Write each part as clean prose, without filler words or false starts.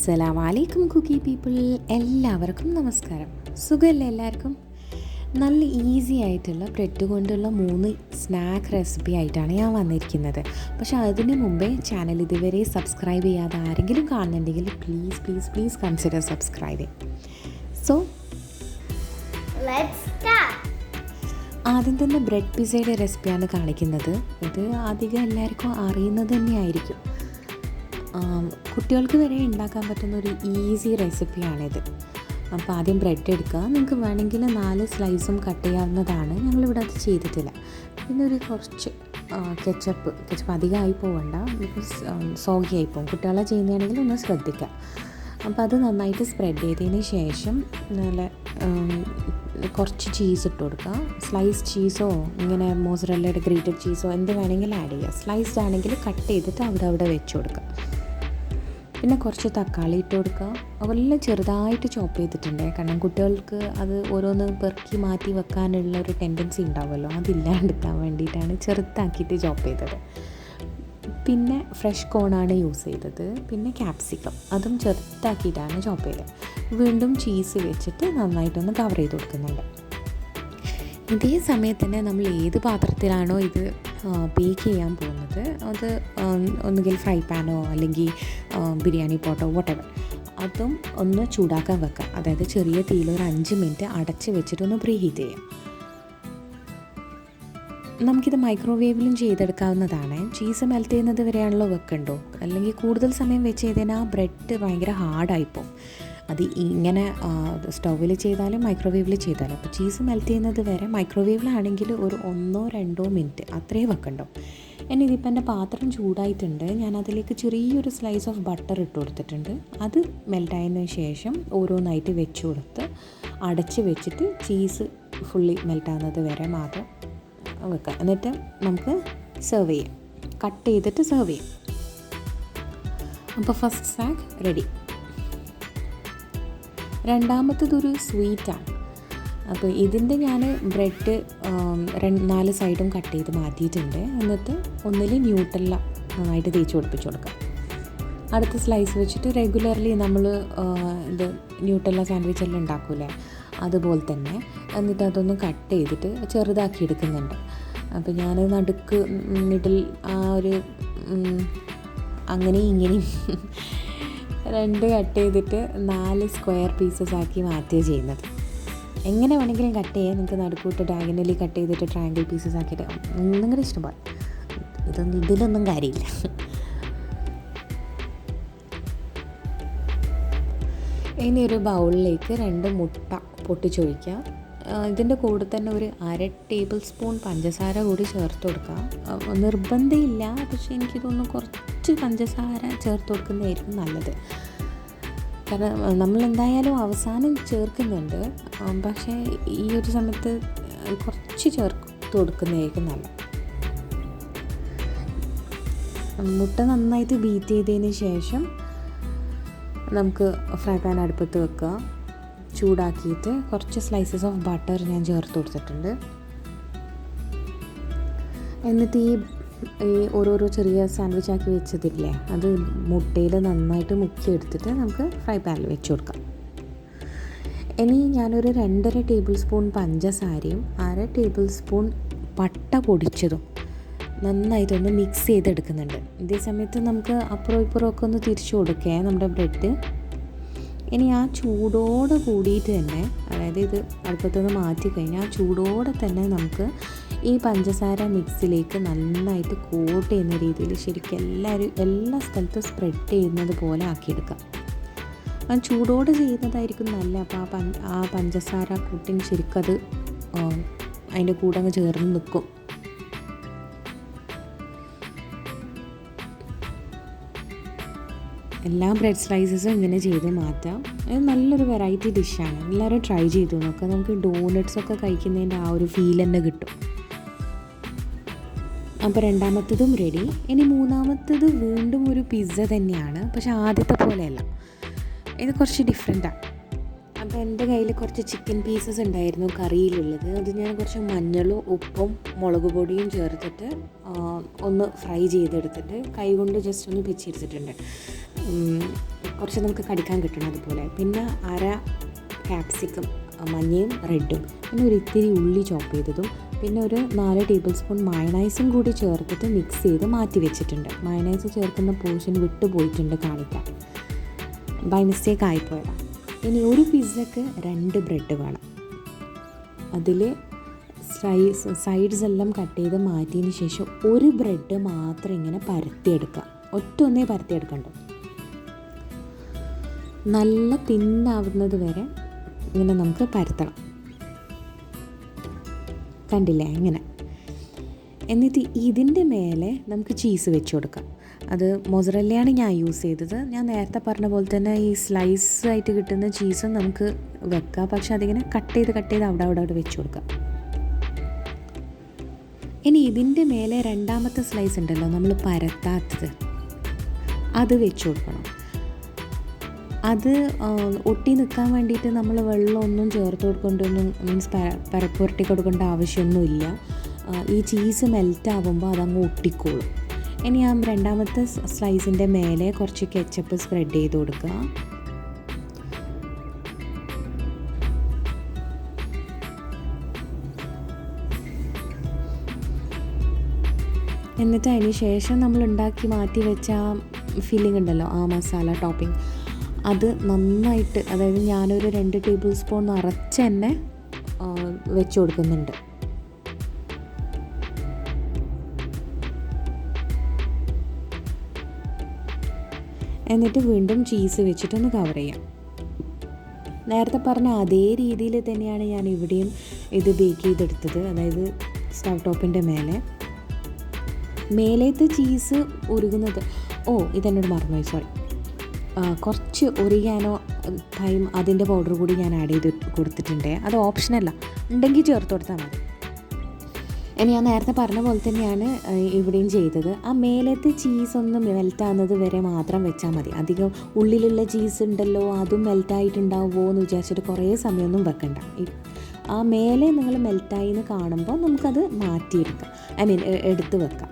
അസ്സലാമു കുക്കി പീപ്പിൾ, എല്ലാവർക്കും നമസ്കാരം. സുഖമല്ലേ എല്ലാവർക്കും? നല്ല ഈസി ആയിട്ടുള്ള ബ്രെഡ് കൊണ്ടുള്ള 3 സ്നാക്ക് റെസിപ്പി ആയിട്ടാണ് ഞാൻ വന്നിരിക്കുന്നത്. പക്ഷേ അതിന് മുമ്പേ ചാനൽ ഇതുവരെ സബ്സ്ക്രൈബ് ചെയ്യാതെ ആരെങ്കിലും കാണുന്നുണ്ടെങ്കിൽ പ്ലീസ് കൺസിഡർ സബ്സ്ക്രൈബ്. സോ ആദ്യം തന്നെ ബ്രെഡ് പിസയുടെ റെസിപ്പിയാണ് കാണിക്കുന്നത്. ഇത് അധികം എല്ലാവർക്കും അറിയുന്നത് തന്നെയായിരിക്കും. കുട്ടികൾക്ക് വരെ ഉണ്ടാക്കാൻ പറ്റുന്ന ഒരു ഈസി റെസിപ്പിയാണിത്. അപ്പോൾ ആദ്യം ബ്രെഡ് എടുക്കുക. നിങ്ങൾക്ക് വേണമെങ്കിൽ 4 സ്ലൈസും കട്ട് ചെയ്യാവുന്നതാണ്. ഞങ്ങളിവിടെ അത് ചെയ്തിട്ടില്ല. പിന്നെ ഒരു കുറച്ച് കെച്ചപ്പ് അധികമായി പോകണ്ട, ബിക്കോസ് സോഗി ആയി പോകും. കുട്ടികളെ ചെയ്യുന്നതാണെങ്കിൽ ഒന്ന് ശ്രദ്ധിക്കുക. അപ്പോൾ അത് നന്നായിട്ട് സ്പ്രെഡ് ചെയ്തതിന് ശേഷം നല്ല കുറച്ച് ചീസ് ഇട്ട് കൊടുക്കുക. സ്ലൈസ് ചീസോ ഇങ്ങനെ മോസറല്ലയുടെ ഗ്രേറ്റഡ് ചീസോ എന്ത് വേണമെങ്കിലും ആഡ് ചെയ്യുക. സ്ലൈസ്ഡ് ആണെങ്കിൽ കട്ട് ചെയ്തിട്ട് അവിടെ വെച്ച് കൊടുക്കുക. പിന്നെ കുറച്ച് തക്കാളി ഇട്ട് കൊടുക്കുക. അതെല്ലാം ചെറുതായിട്ട് ചോപ്പ് ചെയ്തിട്ടുണ്ട്, കാരണം കുട്ടികൾക്ക് അത് ഓരോന്ന് പെറുക്കി മാറ്റി വെക്കാനുള്ള ഒരു ടെൻഡൻസി ഉണ്ടാവുമല്ലോ, അതില്ലാണ്ടിരിക്കാൻ വേണ്ടിയിട്ടാണ് ചെറുതാക്കിയിട്ട് ചോപ്പ് ചെയ്തത്. പിന്നെ ഫ്രഷ് കോണാണ് യൂസ് ചെയ്തത്. പിന്നെ ക്യാപ്സിക്കം അതും ചെറുതാക്കിയിട്ടാണ് ചോപ്പ് ചെയ്തത്. വീണ്ടും ചീസ് വെച്ചിട്ട് നന്നായിട്ടൊന്ന് കവർ ചെയ്ത് കൊടുക്കുന്നുണ്ട്. ഇതേ സമയത്ത് തന്നെ നമ്മൾ ഏത് പാത്രത്തിലാണോ ഇത് ബേക്ക് ചെയ്യാൻ പോകുന്നത്, അത് ഒന്നുകിൽ ഫ്രൈ പാനോ അല്ലെങ്കിൽ ബിരിയാണി പോട്ടോ വോട്ടെവർ, അതും ഒന്ന് ചൂടാക്കാൻ വെക്കാം. അതായത് ചെറിയ തീയിൽ ഒരു 5 മിനിറ്റ് അടച്ച് വെച്ചിട്ടൊന്ന് പ്രീ ഹീറ്റ് ചെയ്യാം. നമുക്കിത് മൈക്രോവേവിലും ചെയ്തെടുക്കാവുന്നതാണ്. ചീസ് മെൽറ്റ് ചെയ്യുന്നത് വരെയാണല്ലോ വെക്കണ്ടോ, അല്ലെങ്കിൽ കൂടുതൽ സമയം വെച്ച് ചെയ്തതിനാൽ ആ ബ്രെഡ് ഭയങ്കര ഹാർഡായിപ്പോവും. അത് ഇങ്ങനെ സ്റ്റൗവിൽ ചെയ്താലും മൈക്രോവേവിൽ ചെയ്താലും. അപ്പോൾ ചീസ് മെൽറ്റ് ചെയ്യുന്നത് വരെ മൈക്രോവേവിലാണെങ്കിൽ ഒരു 1-2 മിനിറ്റ് അത്രയും വെക്കണ്ടോ. ഇനി ഇതിപ്പോൾ എൻ്റെ പാത്രം ചൂടായിട്ടുണ്ട്. ഞാൻ അതിലേക്ക് ചെറിയൊരു സ്ലൈസ് ഓഫ് ബട്ടർ ഇട്ട് കൊടുത്തിട്ടുണ്ട്. അത് മെൽറ്റായതിനു ശേഷം ഓരോന്നായിട്ട് വെച്ച് കൊടുത്ത് അടച്ച് വെച്ചിട്ട് ചീസ് ഫുള്ളി മെൽറ്റാകുന്നത് വരെ മാത്രം വെക്കാം. എന്നിട്ട് നമുക്ക് സെർവ് ചെയ്യാം, കട്ട് ചെയ്തിട്ട് സെർവ് ചെയ്യാം. അപ്പോൾ ഫസ്റ്റ് സ്നാക്ക് റെഡി. രണ്ടാമത്തതൊരു സ്വീറ്റാണ്. അപ്പോൾ ഇതിൻ്റെ ഞാൻ ബ്രെഡ് 4 സൈഡും കട്ട് ചെയ്ത് മാറ്റിയിട്ടുണ്ട്. എന്നിട്ട് ഒന്നിൽ ന്യൂട്ടെല്ല നന്നായിട്ട് തേച്ച് പിടിപ്പിച്ച് കൊടുക്കാം. അടുത്ത സ്ലൈസ് വെച്ചിട്ട് റെഗുലർലി നമ്മൾ ഇത് ന്യൂട്ടെല്ല സാൻഡ്വിച്ചെല്ലാം ഉണ്ടാക്കൂലേ, അതുപോലെ തന്നെ. എന്നിട്ട് അതൊന്ന് കട്ട് ചെയ്തിട്ട് ചെറുതാക്കി എടുക്കുന്നുണ്ട്. അപ്പോൾ ഞാൻ നടുക്ക് മിഡിൽ ആ ഒരു അങ്ങനെയും ഇങ്ങനെയും 2 കട്ട് ചെയ്തിട്ട് 4 സ്ക്വയർ പീസസ് ആക്കി മാറ്റുകയാണ് ചെയ്യുന്നത്. എങ്ങനെ വേണമെങ്കിലും കട്ട് ചെയ്യാം. നിങ്ങൾക്ക് നടുക്കൂട്ട് ഡയഗണലി കട്ട് ചെയ്തിട്ട് ട്രയാങ്കിൾ പീസസ് ആക്കിയിട്ട് നിങ്ങളുടെ ഇഷ്ടം പോലെ. ഇതിലൊന്നും കാര്യമില്ല. ഇനി ഒരു ബൗളിലേക്ക് 2 മുട്ട പൊട്ടിച്ചൊഴിക്കുക. ഇതിൻ്റെ കൂടെ തന്നെ ഒരു 1/2 ടേബിൾ സ്പൂൺ പഞ്ചസാര കൂടി ചേർത്ത് കൊടുക്കുക. നിർബന്ധമില്ല, പക്ഷേ എനിക്ക് തോന്നുന്നു കുറച്ച് പഞ്ചസാര ചേർത്ത് കൊടുക്കുന്നതായിരിക്കും നല്ലത്. കാരണം നമ്മളെന്തായാലും അവസാനം ചേർക്കുന്നുണ്ട്, പക്ഷേ ഈ ഒരു സമയത്ത് കുറച്ച് ചേർത്ത് കൊടുക്കുന്നതായിരിക്കും നല്ലത്. മുട്ട നന്നായിട്ട് ബീറ്റ് ചെയ്തതിന് ശേഷം നമുക്ക് ഫ്രൈ പാൻ അടുപ്പത്ത് വെക്കുക. ചൂടാക്കിയിട്ട് കുറച്ച് സ്ലൈസസ് ഓഫ് ബട്ടർ ഞാൻ ചേർത്ത് കൊടുത്തിട്ടുണ്ട്. എന്നിട്ട് ഈ ഓരോരോ ചെറിയ സാൻഡ്വിച്ച് ആക്കി വെച്ചതില്ലേ, അത് മുട്ടയിൽ നന്നായിട്ട് മുക്കിയെടുത്തിട്ട് നമുക്ക് ഫ്രൈ പാനിൽ വെച്ച് കൊടുക്കാം. ഇനി ഞാനൊരു 2.5 ടേബിൾ സ്പൂൺ പഞ്ചസാരയും 1/2 ടേബിൾ സ്പൂൺ പട്ട പൊടിച്ചതും നന്നായിട്ടൊന്ന് മിക്സ് ചെയ്തെടുക്കുന്നുണ്ട്. ഇതേ സമയത്ത് നമുക്ക് അപ്പുറം ഇപ്പുറം ഒക്കെ ഒന്ന് തിരിച്ചു കൊടുക്കുക നമ്മുടെ ബ്രെഡ്. ഇനി ആ ചൂടോടെ കൂടിയിട്ട് തന്നെ, അതായത് ഇത് അടുപ്പത്തുനിന്ന് മാറ്റിക്കഴിഞ്ഞാൽ ആ ചൂടോടെ തന്നെ നമുക്ക് ഈ പഞ്ചസാര മിക്സിലേക്ക് നന്നായിട്ട് കോട്ട് ചെയ്യുന്ന രീതിയിൽ ശരിക്കും എല്ലാ സ്ഥലത്തും സ്പ്രെഡ് ചെയ്യുന്നത് പോലെ ആക്കിയെടുക്കാം. ആ ചൂടോടെ ചെയ്യുന്നതായിരിക്കും നല്ല. അപ്പോൾ ആ പഞ്ചസാര കോട്ടിങ് ശരിക്കത് അതിൻ്റെ കൂടെ അങ്ങ് ചേർന്ന് നിൽക്കും. എല്ലാ ബ്രെഡ് സ്ലൈസസും ഇങ്ങനെ ചെയ്ത് മാറ്റാം. ഇത് നല്ലൊരു വെറൈറ്റി ഡിഷാണ്. എല്ലാവരും ട്രൈ ചെയ്തു നോക്കുക. നമുക്ക് ഡോണറ്റ്സൊക്കെ കഴിക്കുന്നതിൻ്റെ ആ ഒരു ഫീൽ തന്നെ കിട്ടും. അപ്പോൾ രണ്ടാമത്തതും റെഡി. ഇനി മൂന്നാമത്തത് വീണ്ടും ഒരു പിസ്സ തന്നെയാണ്, പക്ഷേ ആദ്യത്തെ പോലെയല്ല. ഇത് കുറച്ച് ഡിഫറെൻറ്റാണ്. അപ്പോൾ എൻ്റെ കയ്യിൽ കുറച്ച് ചിക്കൻ പീസസ് ഉണ്ടായിരുന്നു കറിയിലുള്ളത്. അത് ഞാൻ കുറച്ച് മഞ്ഞളും ഉപ്പും മുളക് പൊടിയും ചേർത്തിട്ട് ഒന്ന് ഫ്രൈ ചെയ്തെടുത്തിട്ട് കൈ കൊണ്ട് ജസ്റ്റ് ഒന്ന് പിച്ചെടുത്തിട്ടുണ്ട്. കുറച്ച് നമുക്ക് കടിക്കാൻ കിട്ടണം അതുപോലെ. പിന്നെ അര ക്യാപ്സിക്കം മഞ്ഞയും റെഡും, പിന്നെ ഒരു ഇത്തിരി ഉള്ളി ചോപ്പ് ചെയ്തതും, പിന്നെ ഒരു 4 ടേബിൾ സ്പൂൺ മയണൈസും കൂടി ചേർത്തിട്ട് മിക്സ് ചെയ്ത് മാറ്റി വെച്ചിട്ടുണ്ട്. മയണൈസ് ചേർക്കുന്ന പോർഷൻ വിട്ടു പോയിട്ടുണ്ട് കാണിക്കാൻ, ബൈ മിസ്റ്റേക്ക് ആയിപ്പോയതാണ്. ഇനി ഒരു പിസ്സക്ക് 2 ബ്രെഡ് വേണം. അതിൽ സൈഡ്സ് എല്ലാം കട്ട് ചെയ്ത് മാറ്റിയതിന് ശേഷം ഒരു ബ്രെഡ് മാത്രം ഇങ്ങനെ പരത്തിയെടുക്കുക. ഒറ്റൊന്നേ പരത്തിയെടുക്കണ്ടോ, നല്ല തിന്നാവുന്നത് വരെ ഇങ്ങനെ നമുക്ക് പരത്തണം. കണ്ടില്ലേ ഇങ്ങനെ. എന്നിട്ട് ഇതിൻ്റെ മേലെ നമുക്ക് ചീസ് വെച്ച് കൊടുക്കാം. അത് മൊസറല്ലയാണ് ഞാൻ യൂസ് ചെയ്തത്. ഞാൻ നേരത്തെ പറഞ്ഞ പോലെ തന്നെ ഈ സ്ലൈസ് ആയിട്ട് കിട്ടുന്ന ചീസും നമുക്ക് വെക്കാം, പക്ഷെ അതിങ്ങനെ കട്ട് ചെയ്ത് അവിടെ വെച്ച് കൊടുക്കാം. ഇനി ഇതിൻ്റെ മേലെ രണ്ടാമത്തെ സ്ലൈസ് ഉണ്ടല്ലോ നമ്മൾ പരത്താത്തത്, അത് വെച്ച് കൊടുക്കണം. അത് ഒട്ടി നിൽക്കാൻ വേണ്ടിയിട്ട് നമ്മൾ വെള്ളമൊന്നും ചേർത്ത് കൊടുക്കൊണ്ടൊന്നും മീൻസ് പരപ്പുരട്ടി കൊടുക്കേണ്ട ആവശ്യമൊന്നുമില്ല. ഈ ചീസ് മെൽറ്റ് ആകുമ്പോൾ അതങ്ങ് ഒട്ടിക്കോളും. ഇനി ആ രണ്ടാമത്തെ സ്ലൈസിൻ്റെ മേലെ കുറച്ച് കെച്ചപ്പ് സ്പ്രെഡ് ചെയ്ത് കൊടുക്കുക. എന്നിട്ട് അതിന് ശേഷം നമ്മൾ ഉണ്ടാക്കി മാറ്റി വെച്ച ആ ഫില്ലിംഗ് ഉണ്ടല്ലോ, ആ മസാല ടോപ്പിംഗ്, അത് നന്നായിട്ട്, അതായത് ഞാനൊരു 2 ടേബിൾ സ്പൂൺ നിറച്ച് തന്നെ വെച്ച് കൊടുക്കുന്നുണ്ട്. എന്നിട്ട് വീണ്ടും ചീസ് വെച്ചിട്ടൊന്ന് കവർ ചെയ്യാം. നേരത്തെ പറഞ്ഞ അതേ രീതിയിൽ തന്നെയാണ് ഞാൻ ഇവിടെയും ഇത് ബേക്ക് ചെയ്തെടുത്തത്. അതായത് സ്റ്റവ് ടോപ്പിൻ്റെ മേലേത്തെ ചീസ് ഉരുകുന്നത്, ഇതെന്നോട് മറന്നുപോയി, സോറി. കുറച്ച് ഒറിഗാനോ തൈം അതിൻ്റെ പൗഡർ കൂടി ഞാൻ ആഡ് ചെയ്ത് കൊടുത്തിട്ടുണ്ട്. അത് ഓപ്ഷനല്ല, ഉണ്ടെങ്കിൽ ചേർത്ത് കൊടുത്താൽ മതി. ഇനി ഞാൻ നേരത്തെ പറഞ്ഞ പോലെ തന്നെയാണ് ഇവിടെയും ചെയ്തത്. ആ മേലത്തെ ചീസ് ഒന്ന് മെൽറ്റാകുന്നത് വരെ മാത്രം വെച്ചാൽ മതി. അധികം ഉള്ളിലുള്ള ചീസ് ഉണ്ടല്ലോ അതും മെൽറ്റായിട്ടുണ്ടാവുമോ എന്ന് വിചാരിച്ചിട്ട് കുറേ സമയമൊന്നും വെക്കണ്ട. ആ മേലെ നിങ്ങൾ മെൽറ്റായി എന്ന് കാണുമ്പോൾ നമുക്കത് മാറ്റിയെടുക്കാം, എടുത്ത് വെക്കാം.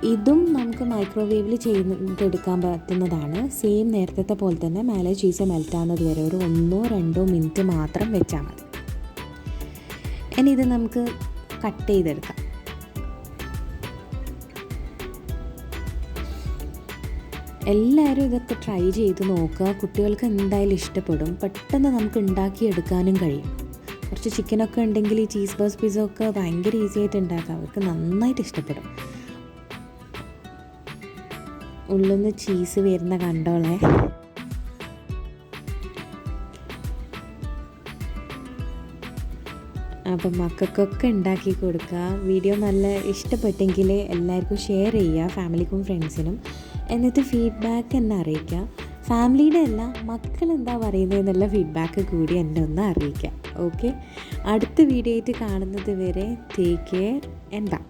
ഇതും നമുക്ക് മൈക്രോവേവിൽ ചെയ്തെടുക്കാൻ പറ്റുന്നതാണ്. സെയിം നേരത്തെ പോലെ തന്നെ മേലെ ചീസ് മെൽറ്റാകുന്നത് വരെ ഒരു 1-2 മിനിറ്റ് മാത്രം വെച്ചാൽ മതി. ഇനി ഇത് നമുക്ക് കട്ട് ചെയ്തെടുക്കാം. എല്ലാവരും ഇതൊക്കെ ട്രൈ ചെയ്ത് നോക്കുക. കുട്ടികൾക്ക് എന്തായാലും ഇഷ്ടപ്പെടും. പെട്ടെന്ന് നമുക്ക് ഉണ്ടാക്കിയെടുക്കാനും കഴിയും. കുറച്ച് ചിക്കനൊക്കെ ഉണ്ടെങ്കിൽ ഈ ചീസ് ബർഗർ പിസ്സ ഒക്കെ ഭയങ്കര ഈസി ആയിട്ട് ഉണ്ടാക്കാം. അവർക്ക് നന്നായിട്ട് ഇഷ്ടപ്പെടും. ഉള്ളിൽ നിന്ന് ചീസ് വരുന്ന കണ്ടോളെ. അപ്പം മക്കൾക്കൊക്കെ ഉണ്ടാക്കി കൊടുക്കുക. വീഡിയോ നല്ല ഇഷ്ടപ്പെട്ടെങ്കിൽ എല്ലാവർക്കും ഷെയർ ചെയ്യുക, ഫാമിലിക്കും ഫ്രണ്ട്സിനും. എന്നിട്ട് ഫീഡ്ബാക്ക് എന്നെ അറിയിക്കുക. ഫാമിലിയുടെ അല്ല, മക്കൾ എന്താ പറയുന്നതെന്നുള്ള ഫീഡ്ബാക്ക് കൂടി എന്നെ ഒന്ന് അറിയിക്കുക. ഓക്കെ, അടുത്ത വീഡിയോ ആയിട്ട് കാണുന്നത് വരെ ടേക്ക് കെയർ ആൻഡ് ബൈ.